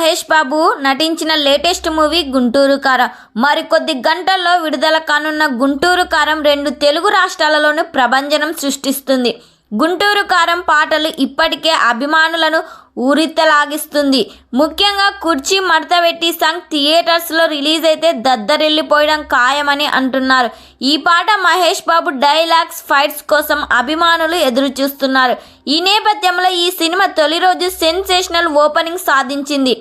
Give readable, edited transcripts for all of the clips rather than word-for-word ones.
మహేష్ బాబు నటించిన latest movie Guntur కారం. మరికొద్ది గంటల్లో విడుదల కానున్న గుంటూరు కారం 2 తెలుగు రాష్ట్రాలలోనూ ప్రభంజనం సృష్టిస్తుంది. గుంటూరు కారం పాటలు ఇప్పటికే అభిమానులను ఊరితలాగిస్తుంది. ముఖ్యంగా కుర్చీ మడతపెట్టి సాంగ్ థియేటర్స్లో రిలీజ్ అయితే దద్దరిల్లిపోవడం ఖాయమని అంటున్నారు. ఈ పాట మహేష్ బాబు డైలాగ్స్, ఫైట్స్ కోసం అభిమానులు ఎదురు చూస్తున్నారు. ఈ నేపథ్యంలో ఈ సినిమా తొలి రోజు సెన్సేషనల్ ఓపెనింగ్ సాధించింది.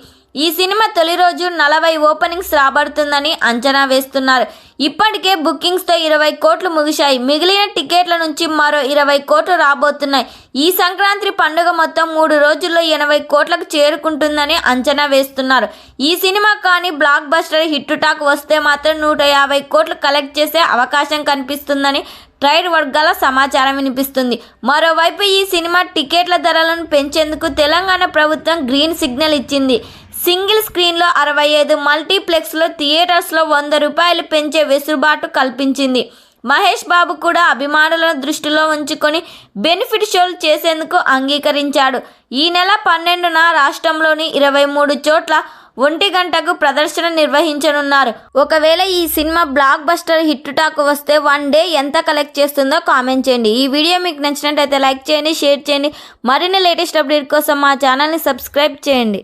ఈ సినిమా తొలి రోజు 40 ఓపెనింగ్స్ రాబడుతుందని అంచనా వేస్తున్నారు. ఇప్పటికే బుకింగ్స్తో 20 కోట్లు ముగిశాయి. మిగిలిన టికెట్ల నుంచి మరో 20 కోట్లు రాబోతున్నాయి. ఈ సంక్రాంతి పండుగ మొత్తం 3 రోజుల్లో 80 కోట్లకు చేరుకుంటుందని అంచనా వేస్తున్నారు. ఈ సినిమా కానీ బ్లాక్ బస్టర్ హిట్ టాక్ వస్తే మాత్రం 150 కోట్లు కలెక్ట్ చేసే అవకాశం కనిపిస్తుందని ట్రేడ్ వర్గాల సమాచారం వినిపిస్తుంది. మరోవైపు ఈ సినిమా టికెట్ల ధరలను పెంచేందుకు తెలంగాణ ప్రభుత్వం గ్రీన్ సిగ్నల్ ఇచ్చింది. సింగిల్ స్క్రీన్లో 65, మల్టీప్లెక్స్లో థియేటర్స్లో ₹100 పెంచే వెసులుబాటు కల్పించింది. మహేష్ బాబు కూడా అభిమానులను దృష్టిలో ఉంచుకొని బెనిఫిట్ షోలు చేసేందుకు అంగీకరించాడు. ఈ నెల 12న రాష్ట్రంలోని 23 చోట్ల 1 గంటకు ప్రదర్శన నిర్వహించనున్నారు. ఒకవేళ ఈ cinema block buster hit talk వస్తే 1 డే ఎంత కలెక్ట్ చేస్తుందో కామెంట్ చేయండి. ఈ వీడియో మీకు నచ్చినట్టయితే లైక్ చేయండి, షేర్ చేయండి. మరిన్ని లేటెస్ట్ అప్డేట్ కోసం మా ఛానల్ని సబ్స్క్రైబ్ చేయండి.